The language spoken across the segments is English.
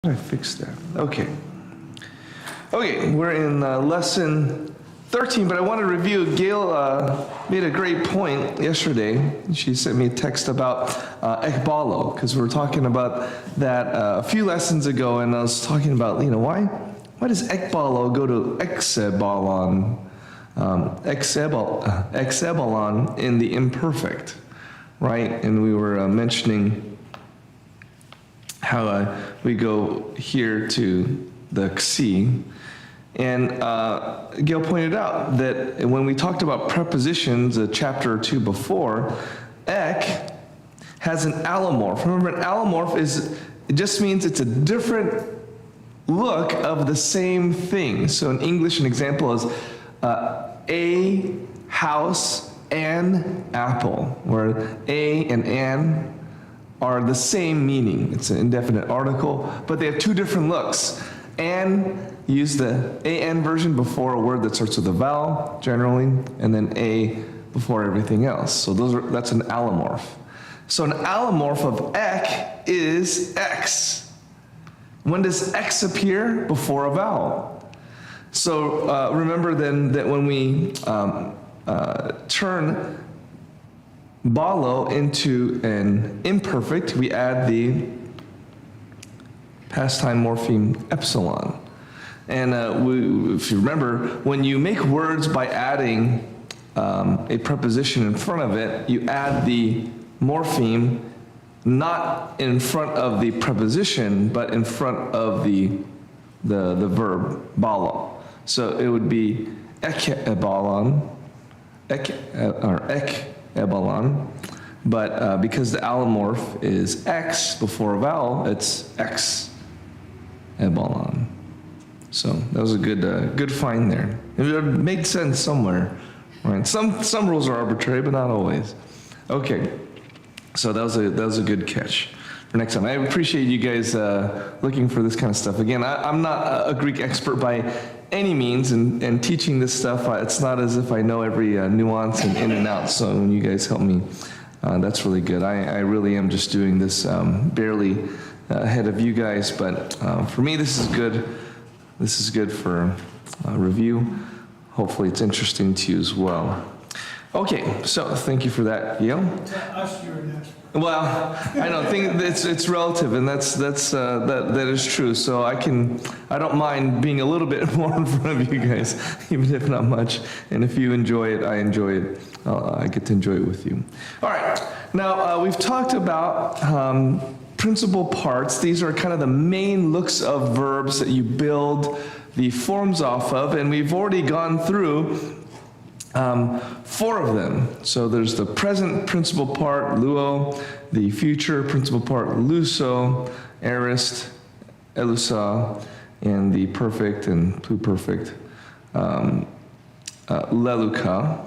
I fixed that. Okay. Okay, we're in lesson 13, but I want to review. Gail made a great point yesterday. She sent me a text about ekbalo, because we were talking about that a few lessons ago, and I was talking about, why does ekbalo go to exebalon, exebalon in the imperfect, right? And we were mentioning how we go here to the xi. And Gail pointed out that when we talked about prepositions a chapter or two before, ek has an allomorph. Remember, an allomorph it just means it's a different look of the same thing. So in English, an example is a house, an apple, where a and an are the same meaning. It's an indefinite article, but they have two different looks. And use the an version before a word that starts with a vowel, generally, and then a before everything else. So that's an allomorph. So an allomorph of ek is x. When does x appear? Before a vowel. So remember then that when we turn balo into an imperfect, we add the past time morpheme epsilon. And if you remember, when you make words by adding a preposition in front of it, you add the morpheme not in front of the preposition, but in front of the verb, balo. So it would be ek-ebalon, or ek-ebalon, but because the allomorph is x before a vowel, it's x-ebalon. So that was a good find there. It made sense somewhere, right? Some rules are arbitrary, but not always. Okay, so that was a good catch for next time. I appreciate you guys looking for this kind of stuff. Again, I'm not a Greek expert by any means, and teaching this stuff, it's not as if I know every nuance and in and out. So when you guys help me, that's really good. I really am just doing this barely ahead of you guys, but for me, this is good. This is good for review. Hopefully it's interesting to you as well. Okay, so thank you for that, Gail. Us, you're an expert. Well, I don't think it's relative, and that is true. So I don't mind being a little bit more in front of you guys, even if not much. And if you enjoy it, I enjoy it. I get to enjoy it with you. All right. Now we've talked about principal parts. These are kind of the main looks of verbs that you build the forms off of, and we've already gone through 4 of them. So there's the present principal part, luo, the future principal part, luso, aorist, elusa, and the perfect and pluperfect, leluka.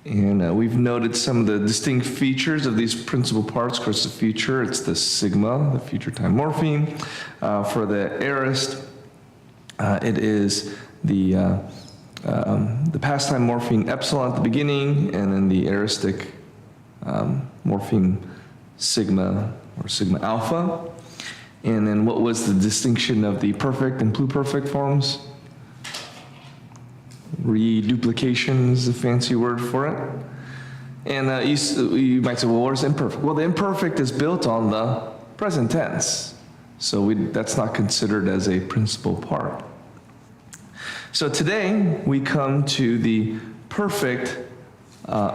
And we've noted some of the distinct features of these principal parts. Of course, the future, it's the sigma, the future time morpheme. For the aorist, it is the past time morpheme epsilon at the beginning, and then the aoristic morpheme sigma or sigma alpha. And then what was the distinction of the perfect and pluperfect forms? Reduplication is a fancy word for it. And you might say, well, what is imperfect? Well, the imperfect is built on the present tense. So that's not considered as a principal part. So today we come to the perfect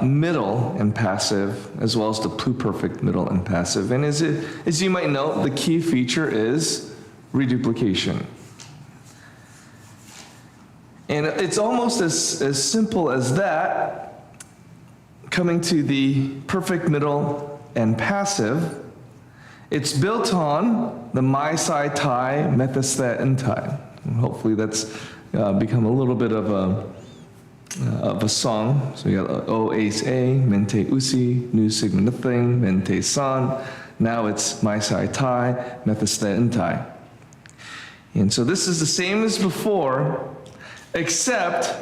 middle and passive, as well as the pluperfect middle and passive. And as you might know, the key feature is reduplication. And it's almost as simple as that, coming to the perfect middle and passive. It's built on the mai, sai, tai, metasthet, and tai. And hopefully that's become a little bit of a song. So you got o, ace, a, mente, usi, nu, sigma, nothing, mente, san. Now it's mai, sai, tai, metasthet, and tai. And so this is the same as before, except,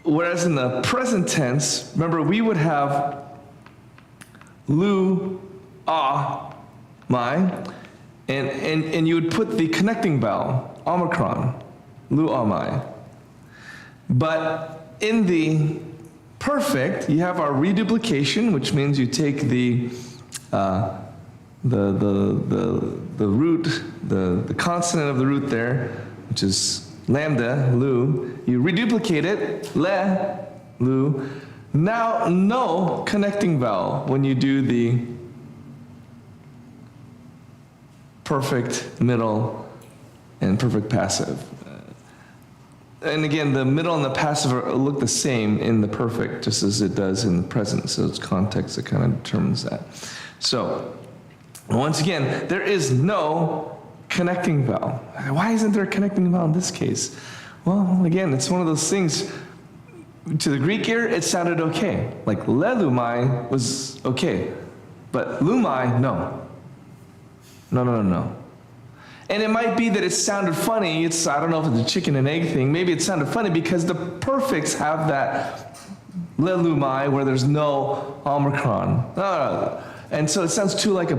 whereas in the present tense, remember we would have lu, mai, And you would put the connecting vowel, omicron, lu amai. But in the perfect, you have our reduplication, which means you take the root, the consonant of the root there, which is lambda, lu. You reduplicate it, le, lu. Now, no connecting vowel when you do the perfect, middle, and perfect passive. And again, the middle and the passive look the same in the perfect, just as it does in the present. So it's context that kind of determines that. So, once again, there is no connecting vowel. Why isn't there a connecting vowel in this case? Well, again, it's one of those things. To the Greek ear, it sounded okay. Like lelumai was okay, but lumai, no. No. And it might be that it sounded funny. I don't know if it's a chicken and egg thing. Maybe it sounded funny because the perfects have that lelumai where there's no omicron. No. And so it sounds too much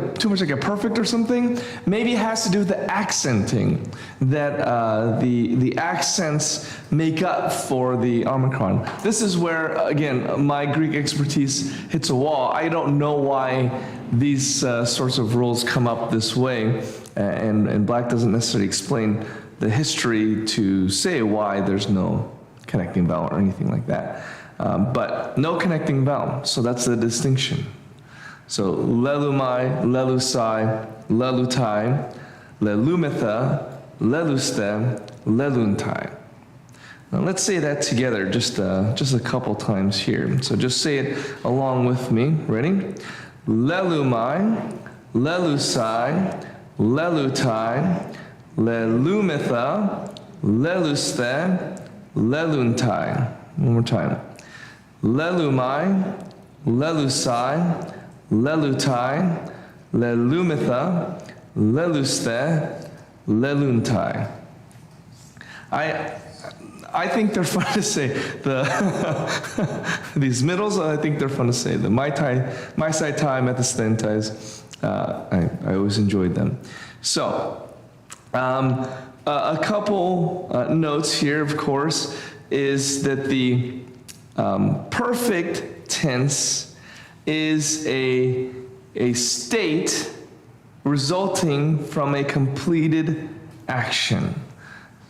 like a perfect or something. Maybe it has to do with the accenting, that the accents make up for the omicron. This is where, again, my Greek expertise hits a wall. I don't know why these sorts of rules come up this way, and Black doesn't necessarily explain the history to say why there's no connecting vowel or anything like that. But no connecting vowel, so that's the distinction. So lelumai, lelusai, lelutai, lelumitha, leluste, leluntai. Now let's say that together just a couple times here. So just say it along with me. Ready? Lelumai, lelusai, lelutai, lelumitha, leluste, leluntai. One more time. Lelumai, lelusai, lelutai, lelumitha, leluste, leluntai. I think they're fun to say. These middles, I think they're fun to say. The my side tai, metastentais, I always enjoyed them. So, a couple notes here, of course, is that the perfect tense is a state resulting from a completed action.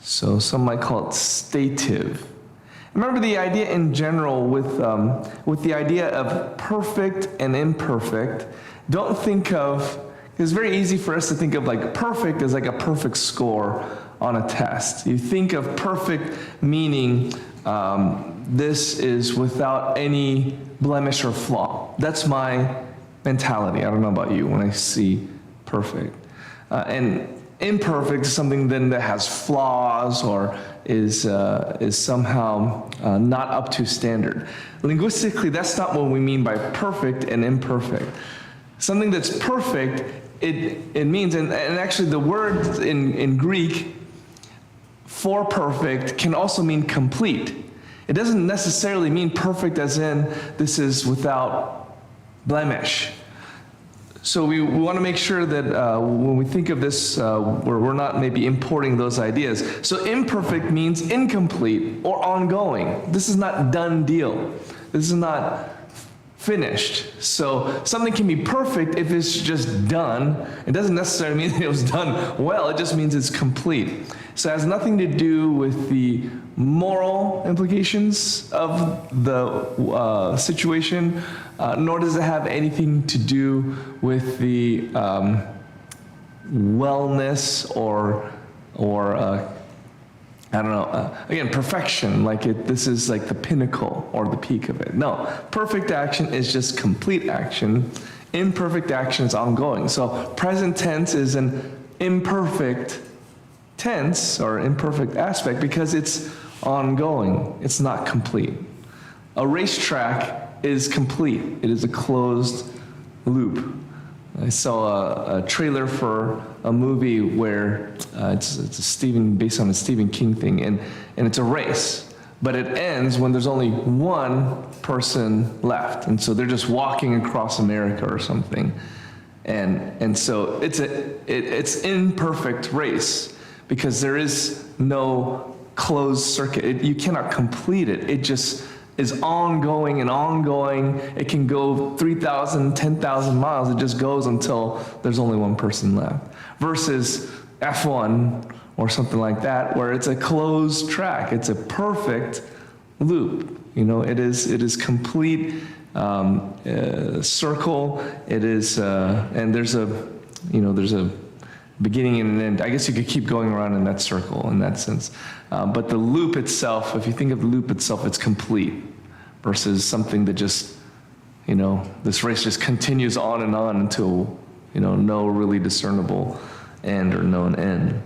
So some might call it stative. Remember the idea in general with the idea of perfect and imperfect. Don't think of, it's very easy for us to think of like perfect as like a perfect score on a test. You think of perfect meaning this is without any blemish or flaw. That's my mentality. I don't know about you when I see perfect. And imperfect is something then that has flaws or is somehow not up to standard. Linguistically, that's not what we mean by perfect and imperfect. Something that's perfect, it means, and actually the word in Greek for perfect can also mean complete. It doesn't necessarily mean perfect as in this is without blemish. So we want to make sure that when we think of this, we're not maybe importing those ideas. So imperfect means incomplete or ongoing. This is not done deal. This is not finished. So something can be perfect if it's just done. It doesn't necessarily mean that it was done well. It just means it's complete. So it has nothing to do with the moral implications of the situation, nor does it have anything to do with the wellness or I don't know, again, perfection, like this is like the pinnacle or the peak of it. No, perfect action is just complete action. Imperfect action is ongoing. So present tense is an imperfect tense or imperfect aspect because it's ongoing. It's not complete. A racetrack is complete. It is a closed loop. I saw a trailer for a movie where it's based on a Stephen King thing, and it's a race, but it ends when there's only one person left, and so they're just walking across America or something, And so it's imperfect race because there is no closed circuit. You cannot complete it. It just is ongoing and ongoing. It can go 3,000, 10,000 miles. It just goes until there's only one person left. Versus F1 or something like that, where it's a closed track. It's a perfect loop. It is complete circle. It is, and there's a beginning and an end. I guess you could keep going around in that circle in that sense. But the loop itself, if you think of the loop itself, it's complete versus something that just, this race just continues on and on until, no really discernible end or known end.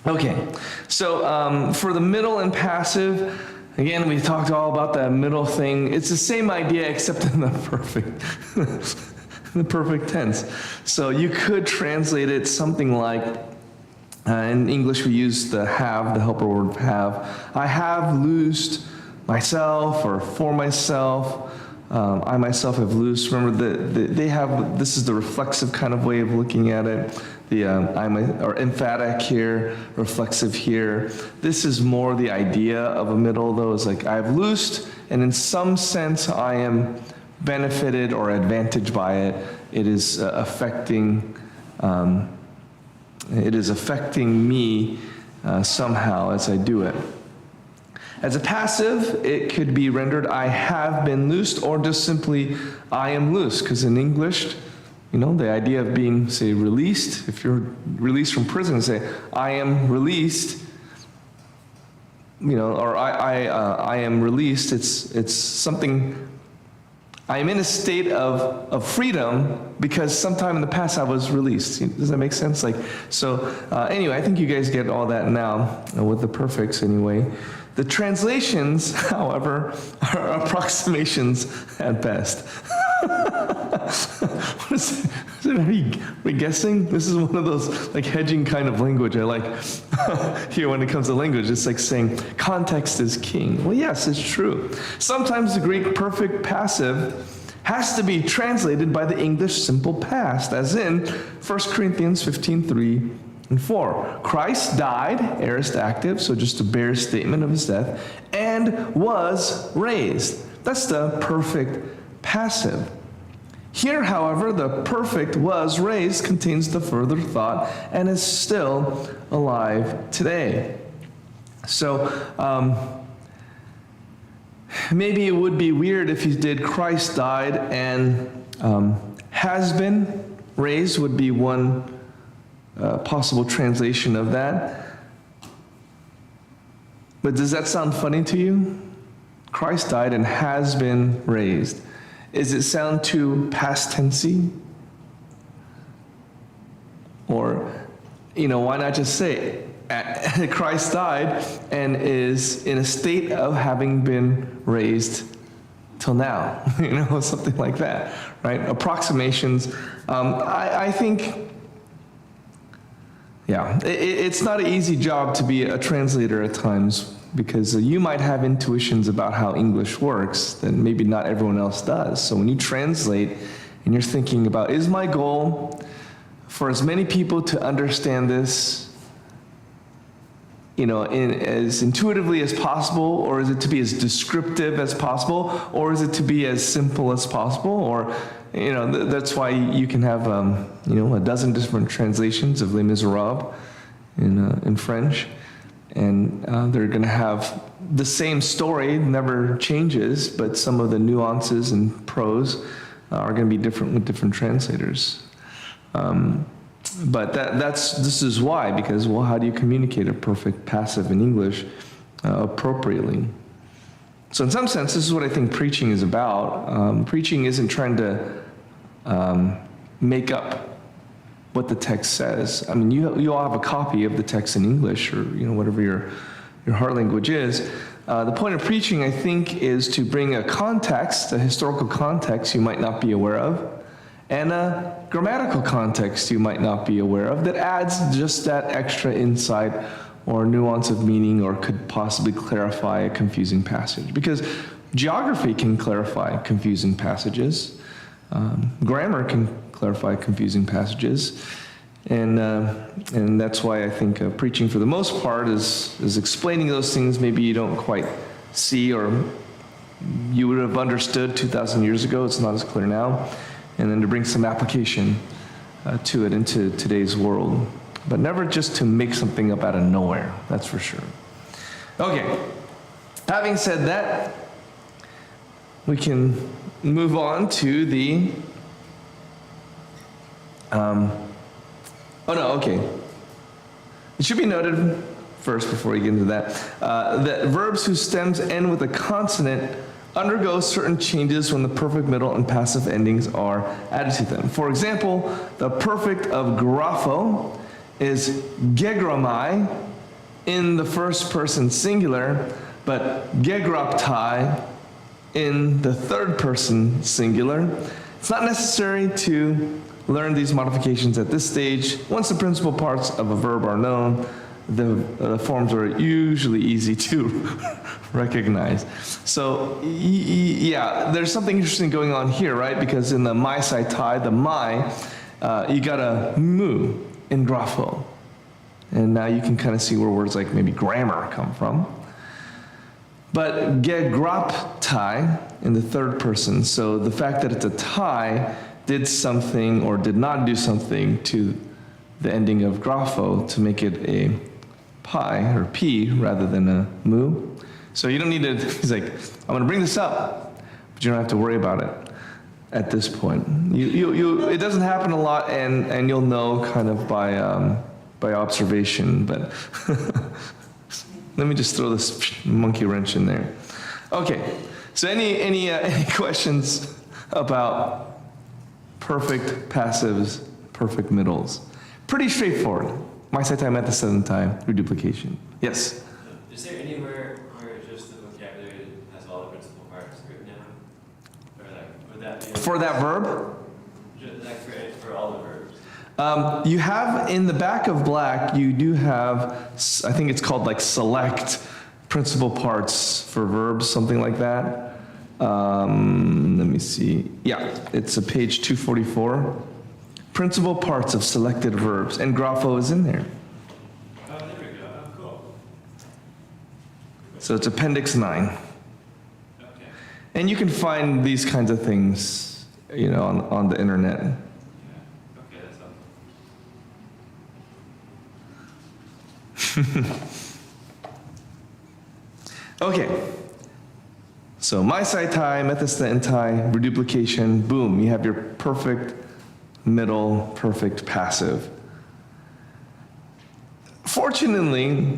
Okay, so for the middle and passive, again, we talked all about that middle thing. It's the same idea except in the perfect tense. So you could translate it something like, in English we use the have, the helper word have. I have loosed myself, or for myself. I myself have loosed. Remember, they have, this is the reflexive kind of way of looking at it. Or emphatic here, reflexive here. This is more the idea of a middle, though. It's like I've loosed, and in some sense I am benefited or advantaged by it. It is affecting me somehow as I do it. As a passive, it could be rendered I have been loosed, or just simply I am loose, because in English, the idea of being, say, released, if you're released from prison, say, I am released, or I am released, it's something, I am in a state of freedom because sometime in the past I was released. Does that make sense? Anyway, I think you guys get all that now with the perfects anyway. The translations, however, are approximations at best. What is it? Are we guessing? This is one of those hedging kind of language I like here when it comes to language. It's like saying context is king. Well, yes, it's true. Sometimes the Greek perfect passive has to be translated by the English simple past, as in 1 Corinthians 15:3 and 4. Christ died, aorist active, so just a bare statement of his death, and was raised. That's the perfect passive. Here, however, the perfect was raised contains the further thought and is still alive today. So maybe it would be weird if you did Christ died and has been raised would be one possible translation of that. But does that sound funny to you? Christ died and has been raised. Does it sound too past tensey? Or, why not just say Christ died and is in a state of having been raised till now, something like that, right? Approximations. I think, it's not an easy job to be a translator at times, because you might have intuitions about how English works that maybe not everyone else does. So when you translate and you're thinking about, is my goal for as many people to understand this, as intuitively as possible, or is it to be as descriptive as possible, or is it to be as simple as possible? Or, that's why you can have, a dozen different translations of Les Miserables in French. And they're going to have the same story, never changes, but some of the nuances and prose are going to be different with different translators. But this is why, because, how do you communicate a perfect passive in English appropriately? So in some sense, this is what I think preaching is about. Preaching isn't trying to make up what the text says. I mean, you all have a copy of the text in English, or whatever your heart language is. The point of preaching, I think, is to bring a context, a historical context you might not be aware of, and a grammatical context you might not be aware of that adds just that extra insight or nuance of meaning, or could possibly clarify a confusing passage. Because geography can clarify confusing passages. Grammar can clarify confusing passages. And that's why I think preaching for the most part is explaining those things maybe you don't quite see or you would have understood 2,000 years ago. It's not as clear now. And then to bring some application to it into today's world. But never just to make something up out of nowhere, that's for sure. Okay, having said that, we can move on to the, It should be noted first, before we get into that, that verbs whose stems end with a consonant undergo certain changes when the perfect, middle, and passive endings are added to them. For example, the perfect of grapho is gegramai in the first person singular, but gegraptai in the third person singular. It's not necessary to learn these modifications at this stage. Once the principal parts of a verb are known, the forms are usually easy to recognize. So, yeah, there's something interesting going on here, right? Because in the mai sai tai, the mai, you got a mu in grapho. And now you can kind of see where words like maybe grammar come from. But gegraptai in the third person, so the fact that it's a tai did something or did not do something to the ending of grapho to make it a pi or p rather than a mu. So you don't need to, he's like, I'm going to bring this up, but you don't have to worry about it at this point. It doesn't happen a lot, and you'll know kind of by observation, but let me just throw this monkey wrench in there. Okay, so any questions about perfect passives, perfect middles? Pretty straightforward. Mai sai tai met the seventh time, reduplication. Yes? Is there anywhere where just the vocabulary has all the principal parts written down? Or like, would that be For that verb? Just like for all the verbs? You have, in the back of black, you do have, I think it's called like select principal parts for verbs, something like that. Let me see. Yeah, it's a page 244. Principal parts of selected verbs, and grapho is in there. Oh, there we go. Oh, cool. So it's Appendix 9. Okay. And you can find these kinds of things, on the internet. Yeah. Okay, that's helpful. Okay. So mai sai tai, methista and tai, reduplication, boom, you have your perfect middle, perfect passive. Fortunately,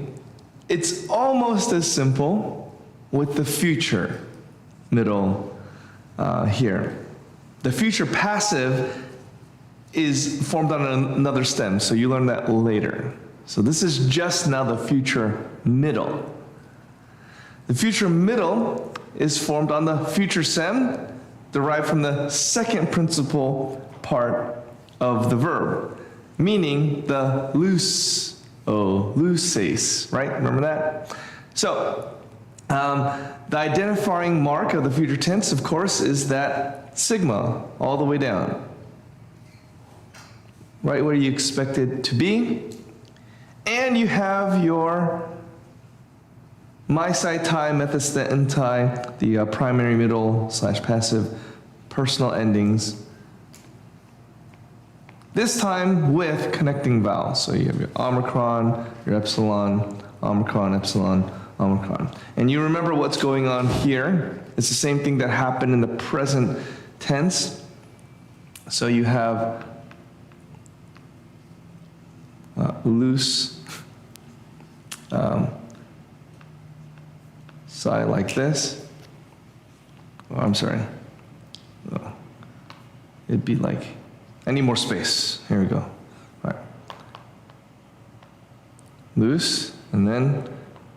it's almost as simple with the future middle here. The future passive is formed on another stem, so you learn that later. So this is just now the future middle. The future middle is formed on the future stem, derived from the second principal part of the verb, meaning the luces, right? Remember that? So, the identifying mark of the future tense, of course, is that sigma all the way down, right where you expect it to be. And you have your mai sai tai, methista and tai, the primary, middle / passive personal endings. This time with connecting vowels. So you have your omicron, your epsilon, omicron, epsilon, omicron. And you remember what's going on here. It's the same thing that happened in the present tense. So you have loose psi like this. Oh, I'm sorry. Oh. It'd be like, I need more space. Here we go. All right. Loose, and then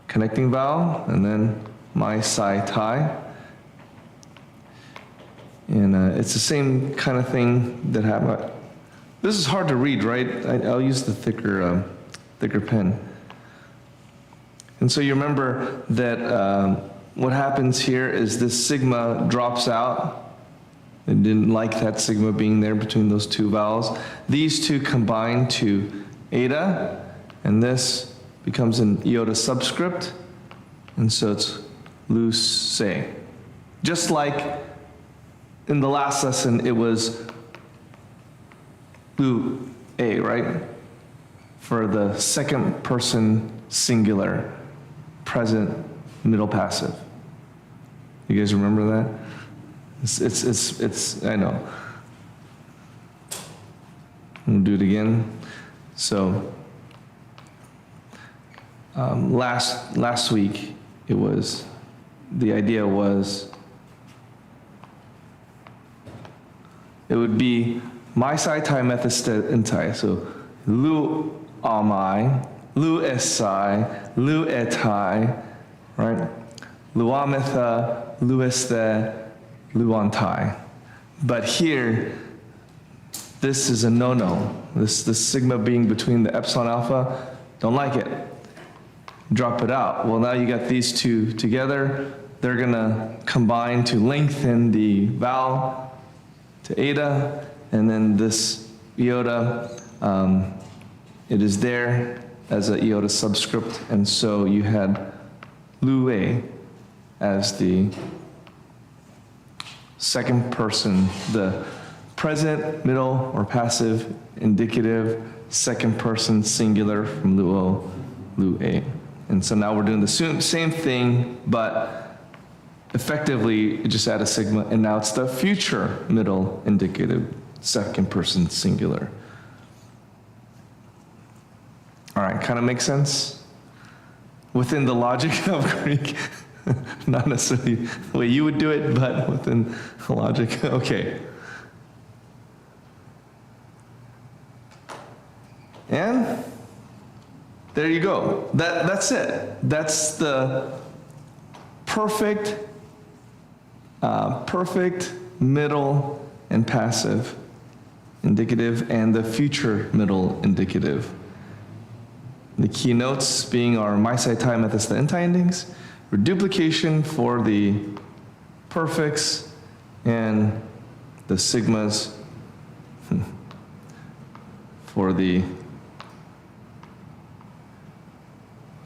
connecting vowel, and then mai sai tai. And it's the same kind of thing that happened. This is hard to read, right? I'll use the thicker pen. And so you remember that what happens here is this sigma drops out, They didn't like that sigma being there between those two vowels. These two combine to eta, and this becomes an iota subscript, and so it's loose. Just like in the last lesson, it was lu a, right? For the second person singular, present, middle passive. You guys remember that? It's I know. We'll do it again. So, last week, the idea was, it would be my sai tai method and tai. So, lu amai, lu esai, lu etai, right? Luametha, lueste, luantai. But here, this is a no-no. This sigma being between the epsilon alpha, don't like it. Drop it out. Well, now you got these two together. They're gonna combine to lengthen the vowel to eta, and then this iota, it is there as an iota subscript, and so you had lue as the second person, the present, middle, or passive, indicative, second person singular from luo, lue. And so now we're doing the same thing, but effectively you just add a sigma, and now it's the future middle indicative, second person singular. All right, kind of makes sense? Within the logic of Greek. Not necessarily the way you would do it, but within the logic. Okay. And there you go. That's it. That's the perfect middle and passive indicative, and the future middle indicative. The keynotes being our my sai tai methods, the anti endings, reduplication for the perfects, and the sigmas for the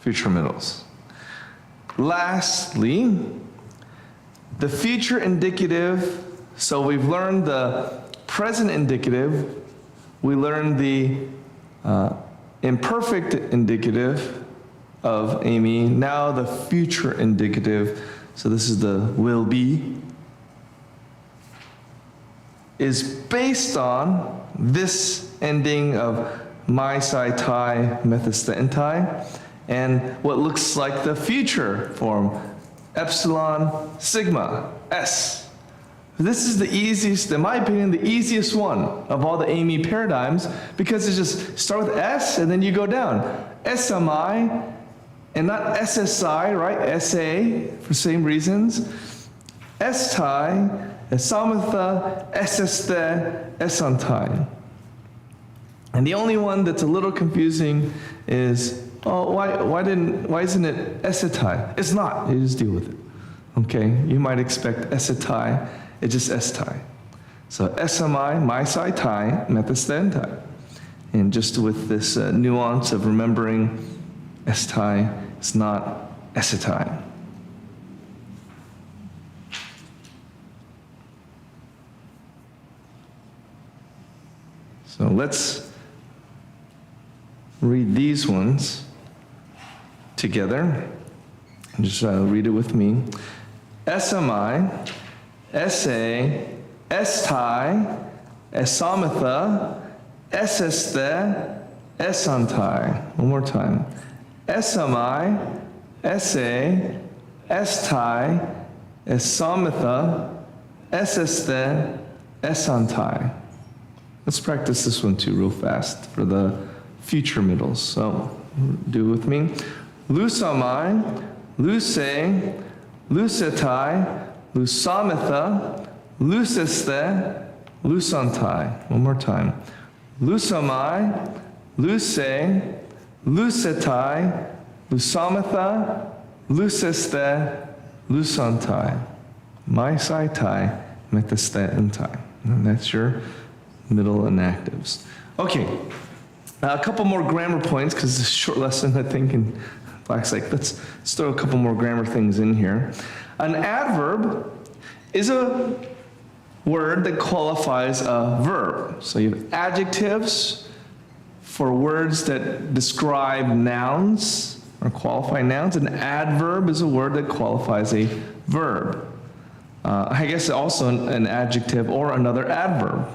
future middles. Lastly, the future indicative. So we've learned the present indicative, we learned the imperfect indicative of Amy, now the future indicative. So this is the will be, is based on this ending of my sai tai methista entai, and what looks like the future form, epsilon sigma s. This is the easiest, in my opinion, the easiest one of all the Amy paradigms, because it's just start with S and then you go down. SMI and not SSI, right? SA for same reasons. S-tai, Samatha, SSte, Esantai. And the only one that's a little confusing is, oh, why isn't it Esetai? It's not, you just deal with it. Okay, you might expect Esetai, it's just S-tai. So SMI, my sai tai, methastentai. And just with this nuance of remembering S-tai, it's not Esetai. So let's read these ones together. Just read it with me. SMI, SA, S-tai, Esamatha, Eseste, Esantai. One more time. SMI, SA, S-tai, Esamatha, Eseste, Esantai. Let's practice this one too real fast for the future middles. So do it with me. Lusamai, Luse, Lusetai, Lusamatha, Luseste, Lusantai. One more time. Lusamai, Luse, Lusetai, Lusamatha, Luseste, Lusantai. My sai tai, metastaentai. And that's your middle inactives. Okay, a couple more grammar points, because it's a short lesson, I think, and Black's like, let's throw a couple more grammar things in here. An adverb is a word that qualifies a verb. So you have adjectives for words that describe nouns or qualify nouns. An adverb is a word that qualifies a verb. I guess also an adjective or another adverb.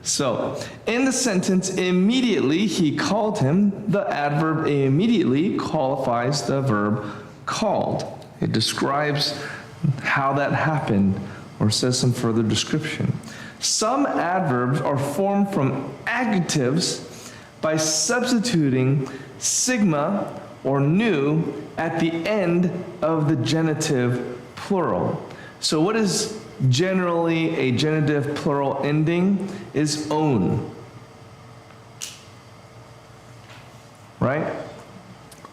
So, in the sentence, immediately he called him, the adverb immediately qualifies the verb called. It describes how that happened or says some further description. Some adverbs are formed from adjectives by substituting sigma or nu at the end of the genitive plural. So what is generally a genitive plural ending is own. Right?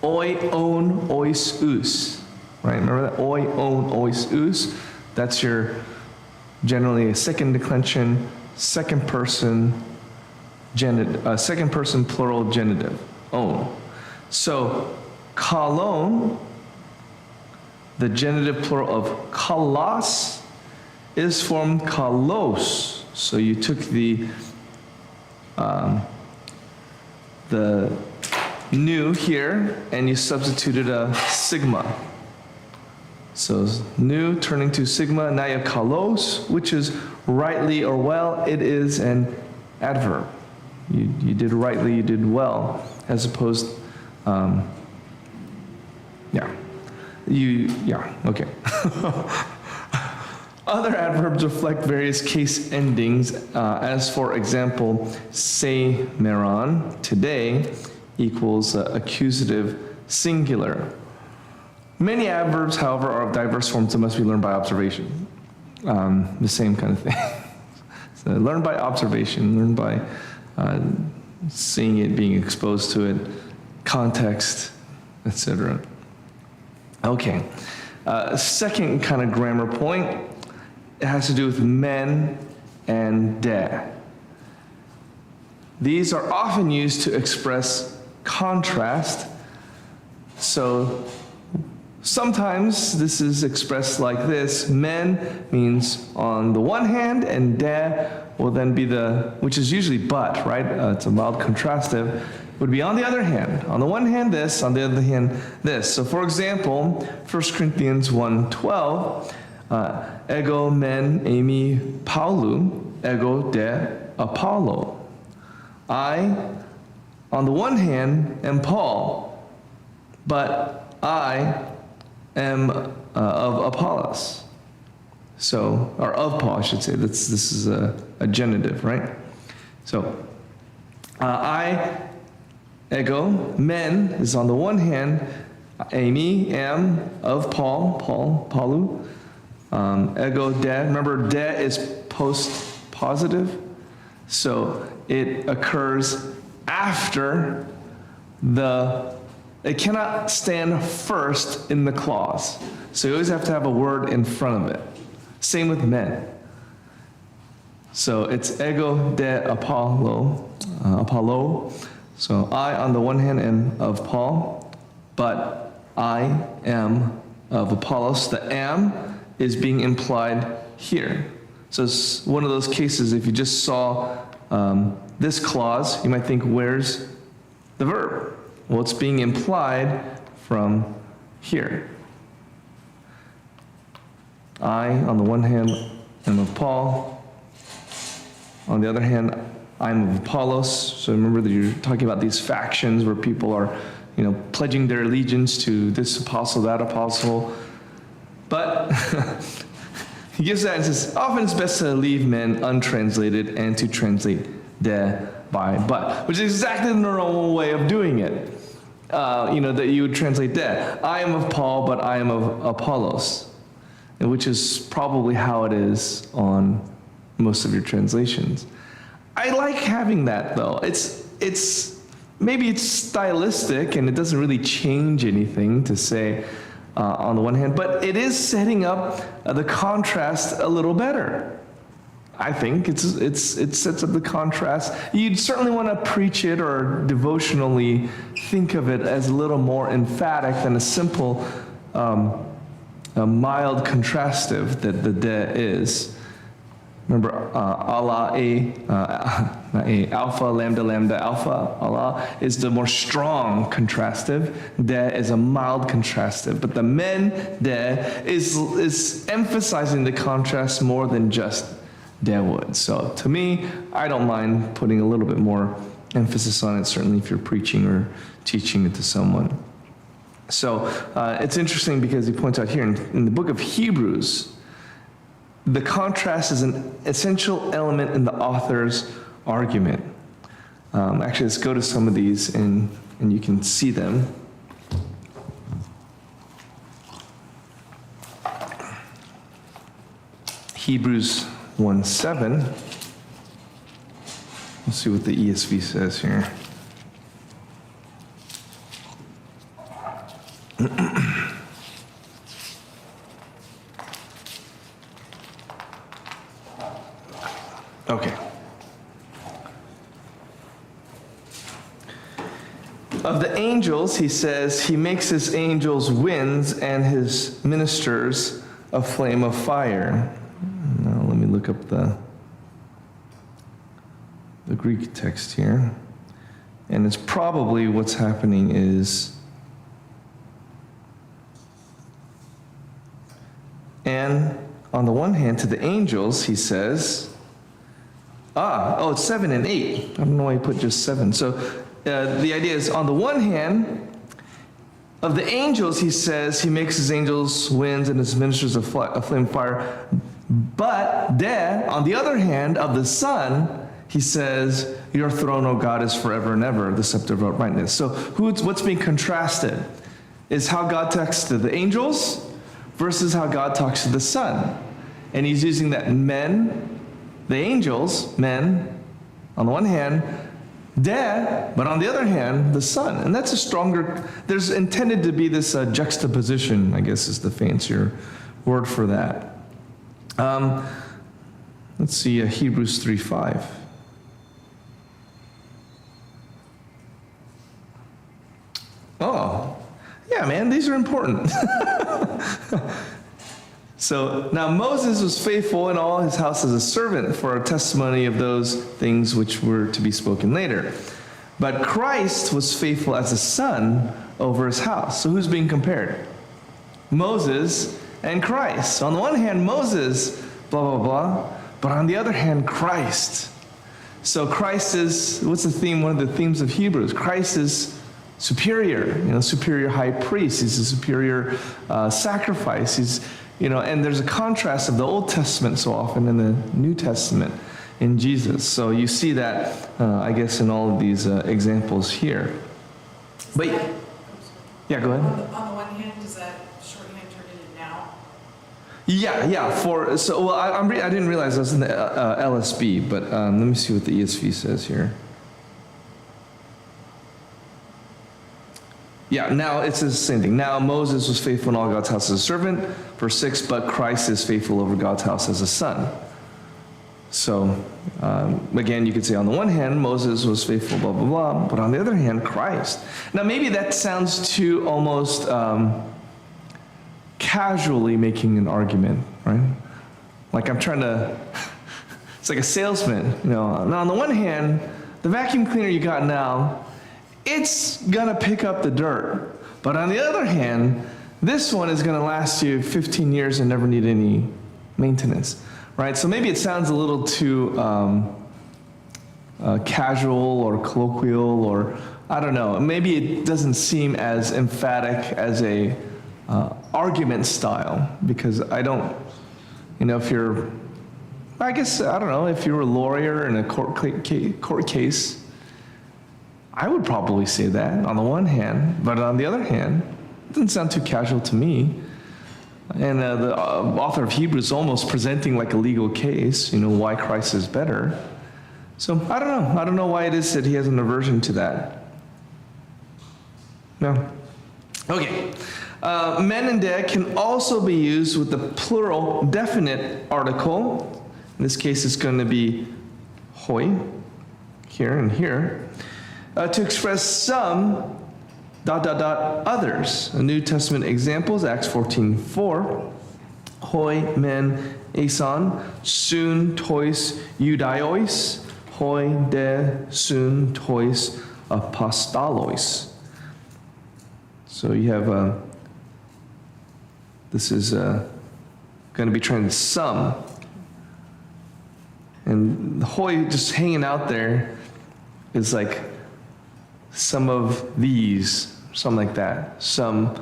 Oi, own, ois, us. Right? Remember that? Oi, own, ois, us. That's your generally a second declension, second person plural genitive. Own. So kalon, the genitive plural of kalos, is from kalos. So you took the nu here and you substituted a sigma. So nu turning to sigma, now you have kalos, which is rightly or well. It is an adverb. You did rightly, you did well, as opposed, okay. Other adverbs reflect various case endings, as for example, se meron, today, equals accusative singular. Many adverbs, however, are of diverse forms that must be learned by observation. The same kind of thing. So learn by observation, learn by seeing it, being exposed to it, context, etc. Okay, second kind of grammar point, it has to do with men and de. These are often used to express contrast. So sometimes this is expressed like this. Men means on the one hand, and de will then be which is usually but, right? It's a mild contrastive, would be on the other hand. On the one hand this, on the other hand this. So for example, 1 Corinthians 1:12, ego men eimi Paulu, ego de Apollo. I, on the one hand, am Paul, but I am of Apollos. So, or of Paul, I should say. This is a genitive, right? So, I, ego, men is on the one hand, Amy, am of Paul, Paulu. Ego, de, remember de is post-positive. So, it occurs after it cannot stand first in the clause. So you always have to have a word in front of it. Same with men. So it's ego de Apollo. So I, on the one hand, am of Paul, but I am of Apollos. The am is being implied here. So it's one of those cases, if you just saw this clause, you might think, where's the verb? Well, it's being implied from here. I, on the one hand, am of Paul. On the other hand, I'm of Apollos. So remember that you're talking about these factions where people are, pledging their allegiance to this apostle, that apostle. But he gives that and says, often it's best to leave men untranslated and to translate de by but, which is exactly the normal way of doing it. That you would translate de. I am of Paul, but I am of Apollos, which is probably how it is on most of your translations. I like having that though. Maybe it's stylistic and it doesn't really change anything to say on the one hand, but it is setting up the contrast a little better. I think it sets up the contrast. You'd certainly want to preach it or devotionally think of it as a little more emphatic than a simple, a mild contrastive that the de is. Remember, Allah, alpha, lambda, lambda, alpha. Allah is the more strong contrastive. De is a mild contrastive. But the men, de, is emphasizing the contrast more than just de would. So to me, I don't mind putting a little bit more emphasis on it, certainly if you're preaching or teaching it to someone. So it's interesting because he points out here in the book of Hebrews, the contrast is an essential element in the author's argument. Actually, let's go to some of these and you can see them. Hebrews 1:7. Let's see what the ESV says here. Okay. Of the angels, he says, he makes his angels winds and his ministers a flame of fire. Now let me look up the Greek text here. And it's probably what's happening is, and on the one hand, to the angels, he says, it's 7 and 8. I don't know why he put just 7. So the idea is, on the one hand, of the angels, he says, he makes his angels winds and his ministers a flame of fire. But on the other hand, of the Son, he says, your throne, O God, is forever and ever, the scepter of uprightness. So what's being contrasted is how God talks to the angels versus how God talks to the Son. And he's using that men, the angels, men, on the one hand, but on the other hand, the Son. And that's a stronger, there's intended to be this juxtaposition, I guess is the fancier word for that. Let's see, Hebrews 3:5. Oh, yeah, man, these are important. So now Moses was faithful in all his house as a servant for a testimony of those things which were to be spoken later. But Christ was faithful as a son over his house. So who's being compared? Moses and Christ. On the one hand, Moses, blah, blah, blah. But on the other hand, Christ. So Christ is, what's the theme? One of the themes of Hebrews. Christ is superior, superior high priest. He's a superior sacrifice. He's, and there's a contrast of the Old Testament so often in the New Testament in Jesus. So you see that, I guess, in all of these examples here. But, yeah, go ahead. On the one hand, does that shorthand turn into now? Yeah. I didn't realize that was in the LSB, but let me see what the ESV says here. Yeah, now it says the same thing. Now Moses was faithful in all God's house as a servant. Verse 6, but Christ is faithful over God's house as a son. So, again, you could say on the one hand, Moses was faithful, blah, blah, blah. But on the other hand, Christ. Now maybe that sounds too almost casually making an argument, right? Like I'm trying to, it's like a salesman. Now on the one hand, the vacuum cleaner you got now, it's gonna pick up the dirt. But on the other hand, this one is gonna last you 15 years and never need any maintenance, right? So maybe it sounds a little too casual or colloquial, or I don't know. Maybe it doesn't seem as emphatic as a argument style, because I don't, if you're, I guess, I don't know, if you're a lawyer in a court case, I would probably say that on the one hand, but on the other hand, it doesn't sound too casual to me. And the author of Hebrews is almost presenting like a legal case, why Christ is better. So I don't know. I don't know why it is that he has an aversion to that. No. Okay. Men and de can also be used with the plural definite article In this case, it's going to be hoi, here and here, to express some ... others. The New Testament examples, Acts 14:4, hoi men eison, sun tois judaios, hoi de sun tois apostolos. So you have, this is going to be translated some. And the hoi just hanging out there is like some of these, something like that. Some,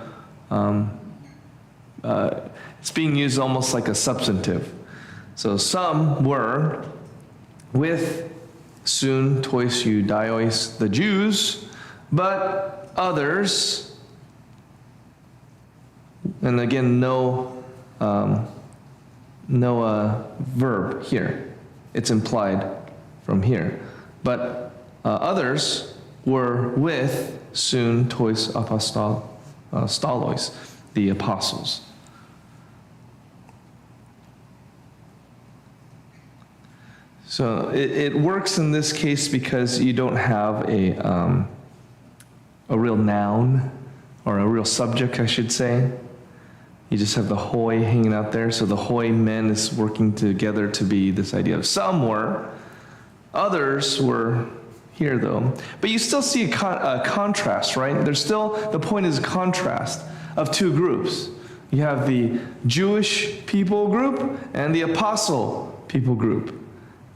it's being used almost like a substantive. So some were with sun tois judaios, the Jews, but others, and again, no verb here. It's implied from here. But others were with sun tois apostolos, the apostles. So it works in this case because you don't have a real noun, or a real subject, I should say. You just have the hoi hanging out there. So the hoi men is working together to be this idea of some were, others were here though. But you still see a contrast, right? There's still, the point is a contrast of two groups. You have the Jewish people group and the apostle people group.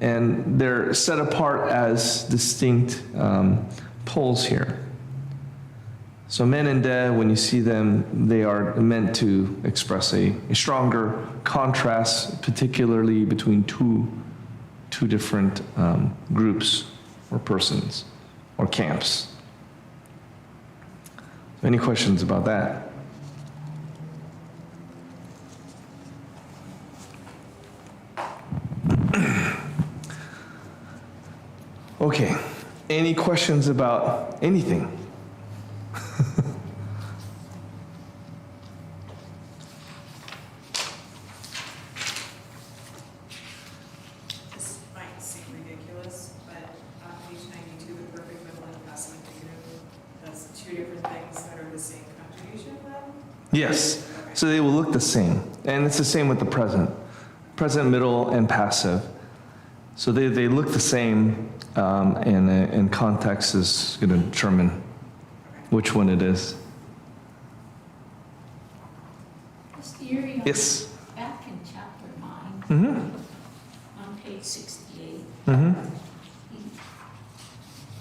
And they're set apart as distinct poles here. So men and de, when you see them, they are meant to express a stronger contrast, particularly between two different groups or persons or camps. Any questions about that? Okay, any questions about anything? This might seem ridiculous, but on page 92, the perfect middle and passive indicative, that's two different things that are the same conjugation then? Yes, Okay. so they will look the same. And it's the same with the present. Present, middle, and passive. So they look the same, and context is going to determine which one it is. Mr. Yuri, Yes. back in chapter 9, Mm-hmm. on page 68, Mm-hmm.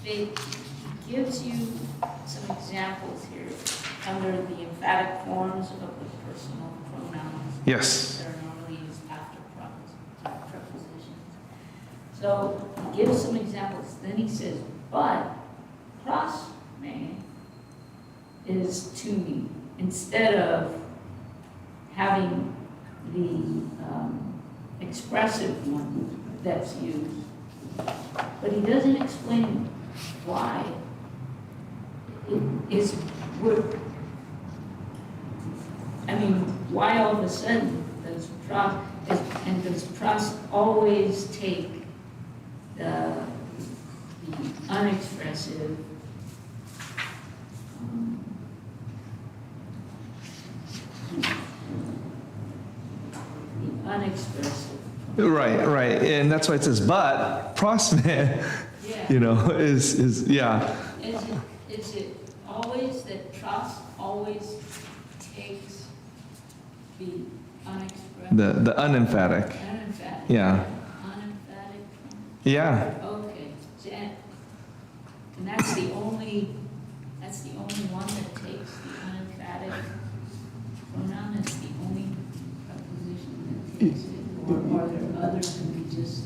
he gives you some examples here under the emphatic forms of the personal pronouns Yes. that are normally used after prepositions. So he gives some examples. Then he says, but pros me is to me, instead of having the expressive one that's used. But he doesn't explain why it is, why all of a sudden does pros always take the unexpressive the unexpressive. Right. And that's why it says, but prosme, Yeah. is yeah. Is it always that trust always takes the unexpressed? The unemphatic. Unemphatic. Yeah. Unemphatic. Yeah. Okay. So, and that's the only one that takes the unemphatic pronoun. That's the only preposition that takes it. Or are there others that we just?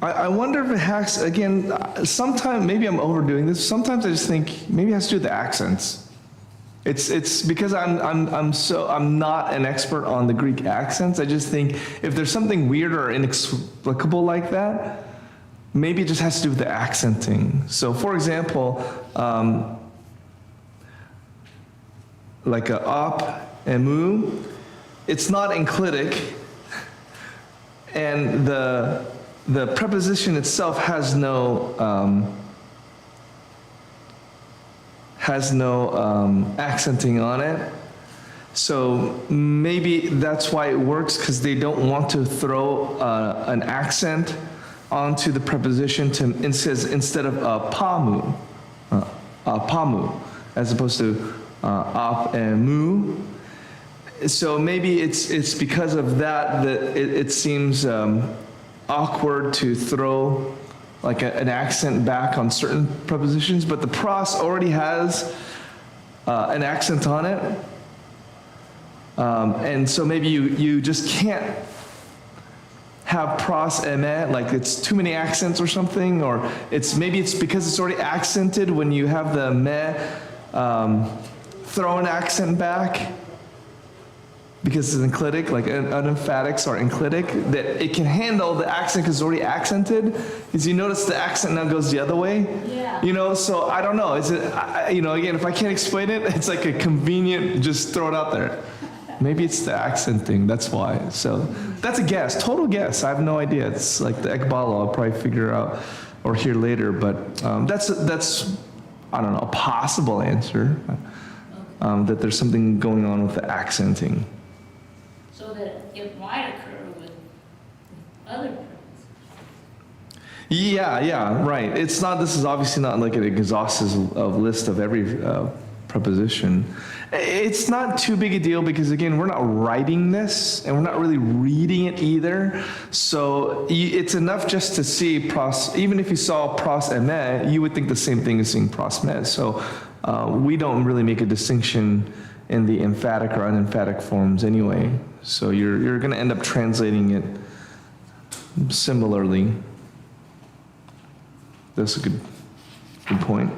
I wonder if it has, again, sometimes, maybe I'm overdoing this, sometimes I just think maybe it has to do with the accents. It's because I'm not an expert on the Greek accents. I just think if there's something weird or inexplicable like that, maybe it just has to do with the accenting. So for example, like a op and mu, it's not enclitic, and the preposition itself has no accenting on it. So maybe that's why it works, because they don't want to throw an accent onto the preposition it says instead of pamu, pamu, as opposed to op and mu. So maybe it's because of that it seems awkward to throw like an accent back on certain prepositions, but the pros already has an accent on it. And so maybe you just can't have pros eme, like it's too many accents or something, or maybe it's because it's already accented when you have the me, throw an accent back, because it's enclitic, like unemphatics are enclitic, that it can handle the accent because it's already accented. Because you notice the accent now goes the other way. Yeah. You know, so I don't know. Is it, again, if I can't explain it, it's like a convenient, just throw it out there. Maybe it's the accent thing, that's why. So that's a guess, total guess. I have no idea. It's like the Ekbalo, I'll probably figure out or hear later, but that's I don't know, a possible answer, that there's something going on with the accenting. So that it might occur with other prepositions. Yeah, right. This is obviously not like an exhaustive list of every preposition. It's not too big a deal because, again, we're not writing this and we're not really reading it either. So it's enough just to see pros, even if you saw pros eme, you would think the same thing as seeing pros med. So we don't really make a distinction in the emphatic or unemphatic forms anyway. So you're going to end up translating it similarly. That's a good point.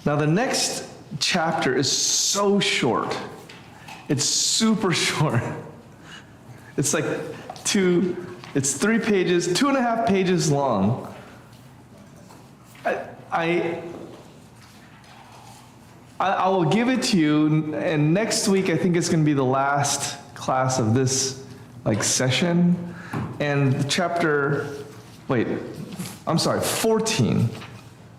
Now the next chapter is so short. It's super short. It's like it's 3 pages, 2.5 pages long. I will give it to you, and next week I think it's going to be the last class of this session. And chapter, 14.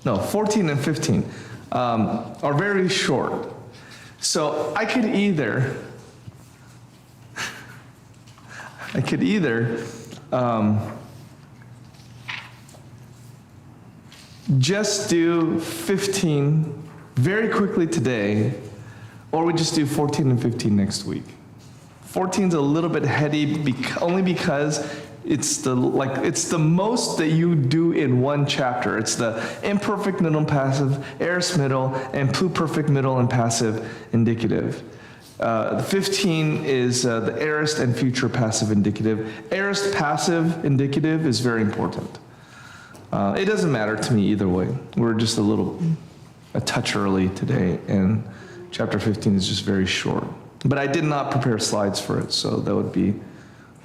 No, 14 and 15 are very short. So I could either just do 15 very quickly today, or we just do 14 and 15 next week. 14's a little bit heady only because it's the most that you do in one chapter. It's the imperfect middle and passive, aorist middle, and pluperfect middle and passive indicative. 15 is the aorist and future passive indicative. Aorist passive indicative is very important. It doesn't matter to me either way. We're just a touch early today, and chapter 15 is just very short. But I did not prepare slides for it, so that would be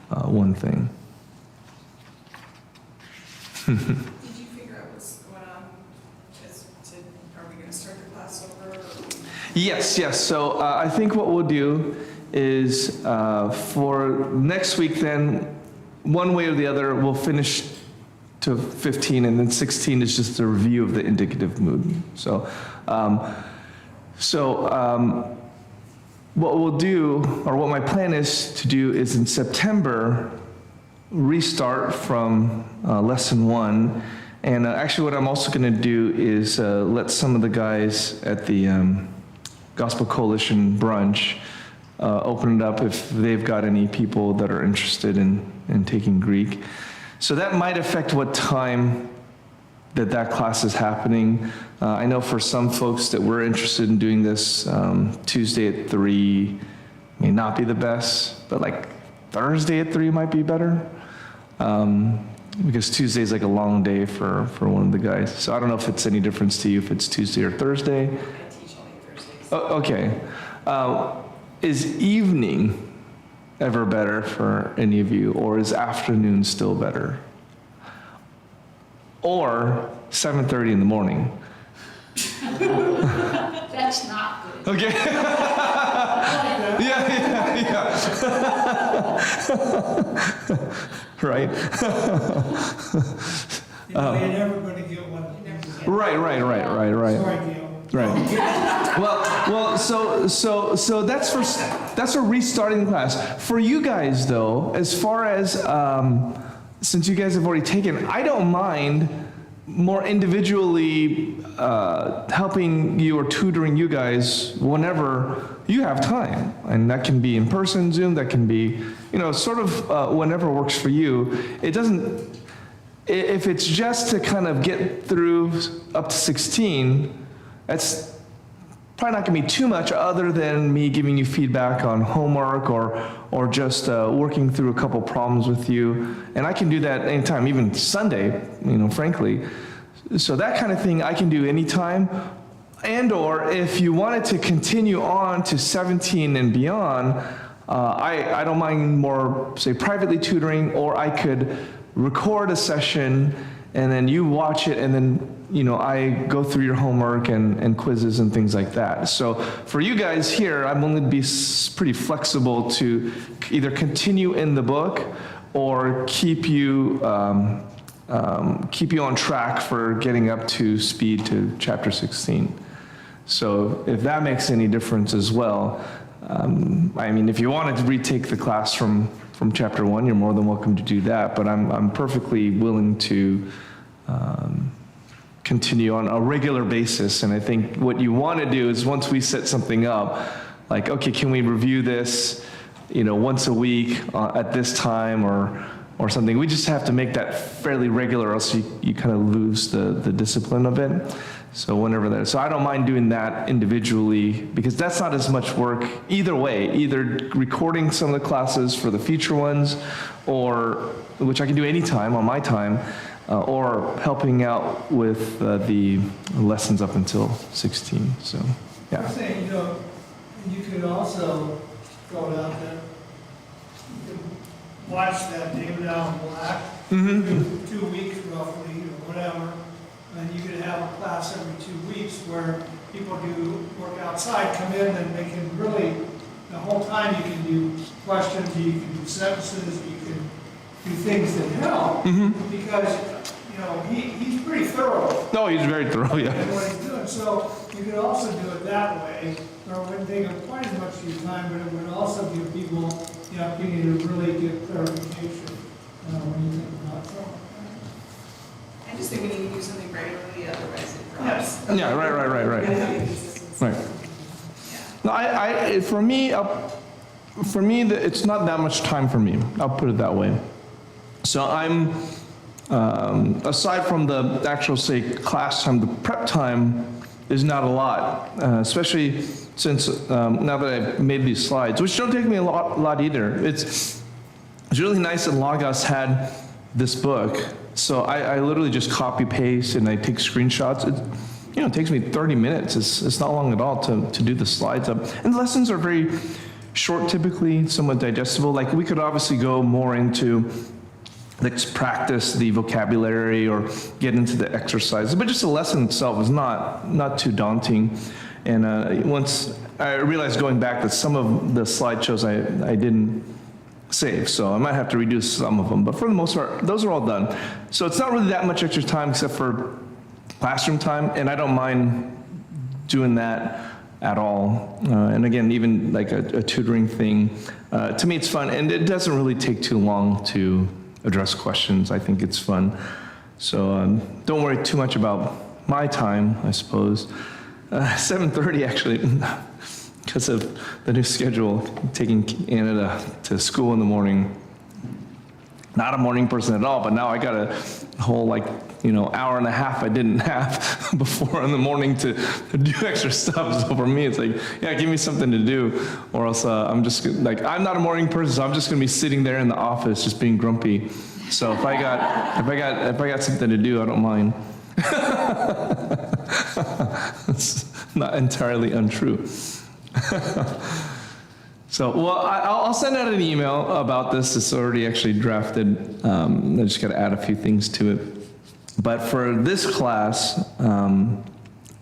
one thing. Did you figure out what's going on? Are we going to start the class over? Yes. So I think what we'll do is for next week then, one way or the other, we'll finish to 15, and then 16 is just a review of the indicative mood. So, what we'll do, or what my plan is to do, is in September, restart from lesson 1. And actually what I'm also going to do is let some of the guys at the Gospel Coalition brunch open it up if they've got any people that are interested in taking Greek. So that might affect what time that class is happening. I know for some folks that were interested in doing this, Tuesday at 3 may not be the best, but Thursday at 3 might be better. Because Tuesday is a long day for one of the guys. So I don't know if it's any difference to you if it's Tuesday or Thursday. I teach only Thursdays. Oh, okay. Is evening ever better for any of you, or is afternoon still better? Or 7:30 in the morning? That's not good. Okay. Yeah. Right? You're never going to get one. Right. Sorry, Gail. Right. Well. So that's for restarting the class. For you guys, though, as far as since you guys have already taken, I don't mind more individually helping you or tutoring you guys whenever you have time, and that can be in person, Zoom. That can be, sort of whenever works for you. It doesn't. If it's just to kind of get through up to 16, that's probably not going to be too much other than me giving you feedback on homework or just working through a couple problems with you. And I can do that anytime, even Sunday, frankly. So that kind of thing I can do anytime. And or if you wanted to continue on to 17 and beyond, I don't mind more, say, privately tutoring, or I could record a session and then you watch it, and then I go through your homework and quizzes and things like that. So for you guys here, I'm willing to be pretty flexible to either continue in the book or keep you on track for getting up to speed to chapter 16. So if that makes any difference as well, if you wanted to retake the class from chapter 1, you're more than welcome to do that, but I'm perfectly willing to continue on a regular basis. And I think what you want to do is, once we set something up, like, okay, can we review this, once a week at this time or something? We just have to make that fairly regular, or else you kind of lose the discipline of it. So whenever that, so I don't mind doing that individually, because that's not as much work either way, either recording some of the classes for the future ones, or, which I can do anytime on my time, or helping out with the lessons up until 16, so, yeah. I'm saying, you could also go out there, you could watch that David Allen Black, 2 weeks roughly, or whatever, and you could have a class every 2 weeks where people do work outside, come in, and they can really, the whole time you can do questions, you can do sentences, you can do things that help, because, he's pretty thorough. No, he's very thorough, yeah. In what he's doing, so you could also do it that way, where it wouldn't take up quite as much of your time, but it would also give people the opportunity to really get clarification when you think about something. I just think we need to do something regularly, otherwise it drops. Yes. Yeah, right. Right. Yeah. No, for me, it's not that much time for me. I'll put it that way. So I'm, aside from the actual, say, class time, the prep time is not a lot, especially since now that I've made these slides, which don't take me a lot either. It's really nice that Logos had this book. So I literally just copy paste and I take screenshots. It takes me 30 minutes. It's not long at all to do the slides up. And the lessons are very short, typically, somewhat digestible. Like, we could obviously go more into, let's practice the vocabulary or get into the exercises, but just the lesson itself is not too daunting. And once I realized going back that some of the slideshows I didn't save, so I might have to redo some of them, but for the most part, those are all done. So it's not really that much extra time except for classroom time, and I don't mind doing that at all. And again, even like a tutoring thing, to me it's fun, and it doesn't really take too long to address questions. I think it's fun. So don't worry too much about my time, I suppose. 7:30 actually, because of the new schedule, taking Anna to school in the morning. Not a morning person at all, but now I got a whole hour and a half I didn't have before in the morning to do extra stuff. So for me, it's like, yeah, give me something to do, or else I'm just I'm not a morning person, so I'm just gonna be sitting there in the office just being grumpy. So if I got something to do, I don't mind. It's not entirely untrue. So, well, I'll send out an email about this. It's already actually drafted. I just got to add a few things to it. But for this class,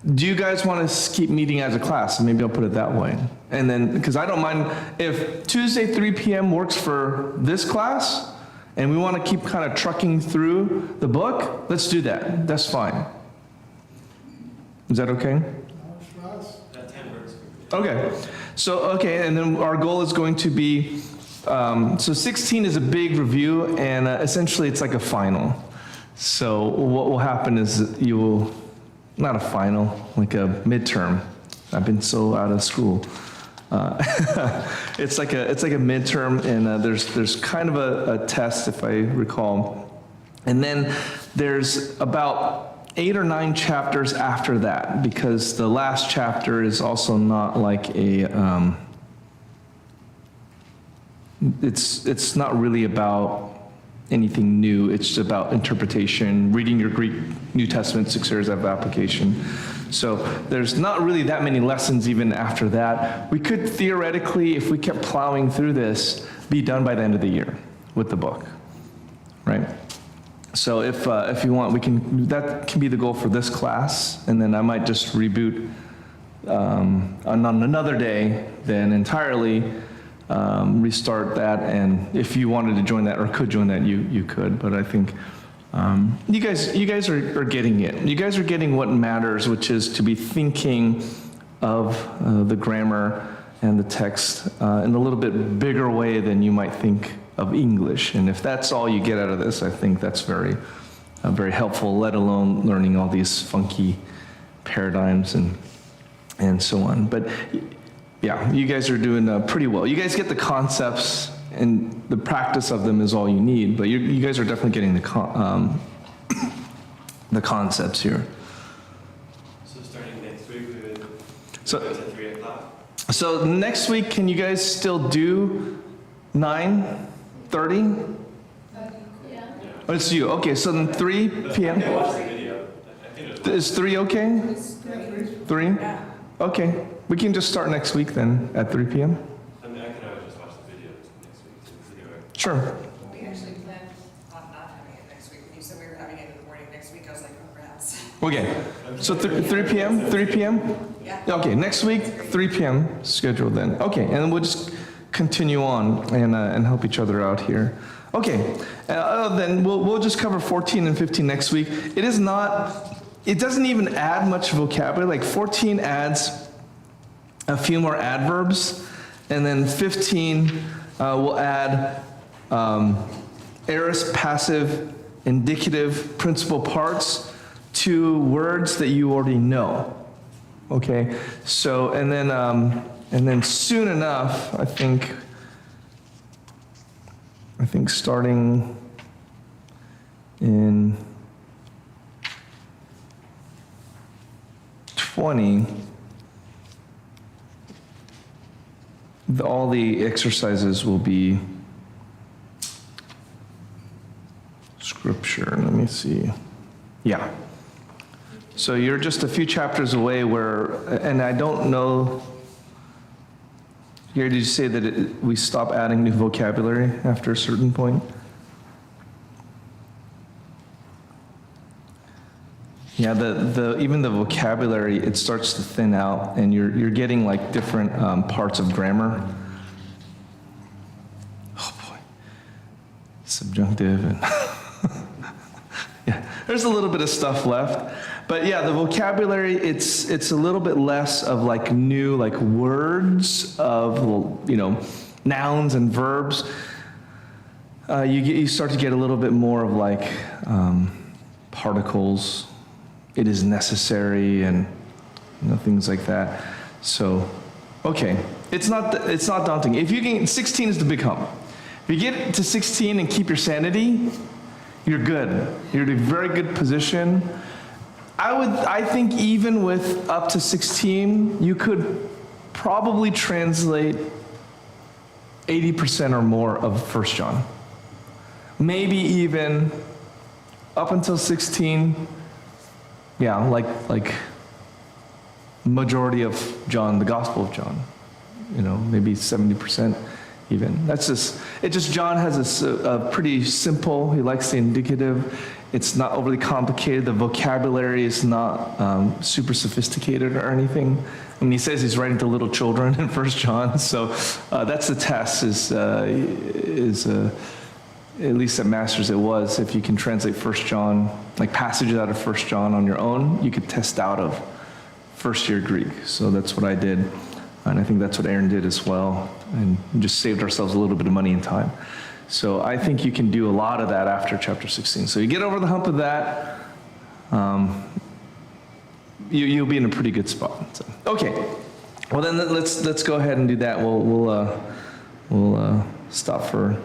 do you guys want to keep meeting as a class? Maybe I'll put it that way. And then, because I don't mind, if Tuesday 3 p.m. works for this class, and we want to keep kind of trucking through the book, let's do that. That's fine. Is that okay? Works for us. That 10 works. Okay. So, and then our goal is going to be, so 16 is a big review, and essentially it's like a final. So what will happen is you will, not a final, like a midterm. I've been so out of school. It's like a midterm, and there's kind of a test, if I recall. And then there's about 8 or 9 chapters after that, because the last chapter is also not like a, it's not really about anything new. It's just about interpretation, reading your Greek New Testament, 6 years of application. So there's not really that many lessons even after that. We could theoretically, if we kept plowing through this, be done by the end of the year with the book, right? So if you want, that can be the goal for this class, and then I might just reboot on another day then entirely, restart that, and if you wanted to join that or could join that, you could, but I think you guys are getting it. You guys are getting what matters, which is to be thinking of the grammar and the text in a little bit bigger way than you might think of English. And if that's all you get out of this, I think that's very helpful, let alone learning all these funky paradigms and so on. But yeah, you guys are doing pretty well. You guys get the concepts, and the practice of them is all you need, but you guys are definitely getting the concepts here. So starting next week, we would So- go to 3 o'clock? So next week, can you guys still do 9:30? Yeah. Oh, it's you. Okay, so then 3 p.m. I watched the video. I think it was. Is 3 okay? 3? Yeah. Okay. We can just start next week then at 3 p.m. I mean, I can always just watch the video next week to see where. Sure. We actually planned on not having it next week. When you said we were having it in the morning next week, I was like, oh, perhaps. Okay. So 3 p.m. 3 p.m. Yeah. Okay. Next week 3 p.m. scheduled then. Okay, and then we'll just continue on and help each other out here. Okay. Then we'll just cover 14 and 15 next week. It doesn't even add much vocabulary. Like 14 adds a few more adverbs, and then 15 will add aorist, passive, indicative, principal parts to words that you already know. Okay, so and then soon enough, I think starting in 20. All the exercises will be scripture. Let me see. Yeah. So you're just a few chapters away and I don't know, Gary, did you say that we stop adding new vocabulary after a certain point? Yeah, even the vocabulary, it starts to thin out, and you're getting like different parts of grammar. Oh boy, subjunctive and yeah, there's a little bit of stuff left, but yeah, the vocabulary it's a little bit less of like new like words of nouns and verbs. You start to get a little bit more of like particles. It is necessary, and things like that. So, okay, it's not daunting. If you can, 16 is the big hump. If you get to 16 and keep your sanity, you're good. You're in a very good position. I think even with up to 16, you could probably translate 80% or more of 1 John. Maybe even up until 16. Yeah, like majority of John, the Gospel of John, maybe 70% even. John has a pretty simple, he likes the indicative, It's not overly complicated. The vocabulary is not super sophisticated or anything. I mean, he says he's writing to little children in 1 John, so that's the test, at least at Masters it was, if you can translate 1 John, like passages out of 1 John on your own, you could test out of first-year Greek. So that's what I did, and I think that's what Aaron did as well, and just saved ourselves a little bit of money and time. So I think you can do a lot of that after chapter 16. So you get over the hump of that, you'll be in a pretty good spot. So, okay, well then let's go ahead and do that. We'll stop for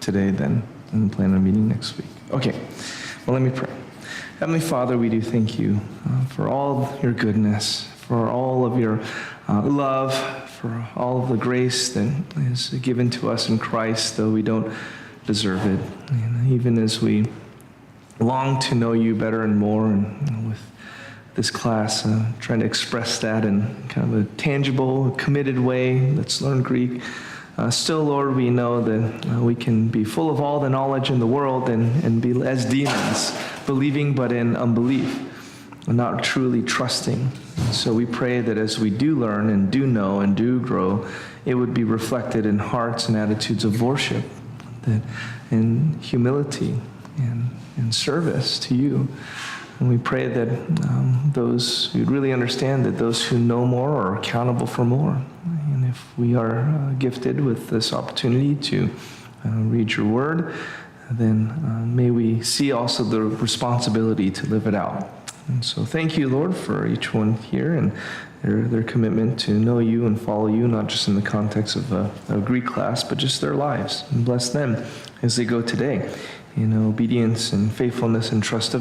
today then and plan on a meeting next week. Okay, well let me pray. Heavenly Father, we do thank you for all your goodness, for all of your love, for all of the grace that is given to us in Christ, though we don't deserve it. And even as we long to know you better and more, and with this class, trying to express that in kind of a tangible, committed way. Let's learn Greek. Still, Lord, we know that we can be full of all the knowledge in the world and be as demons, believing but in unbelief, and not truly trusting. So we pray that as we do learn and do know and do grow, it would be reflected in hearts and attitudes of worship, that in humility and service to you. And we pray that those who really understand that those who know more are accountable for more. And if we are gifted with this opportunity to read your word, then may we see also the responsibility to live it out. And so thank you, Lord, for each one here and their commitment to know you and follow you, not just in the context of a Greek class, but just their lives. And bless them as they go today in obedience and faithfulness and trust of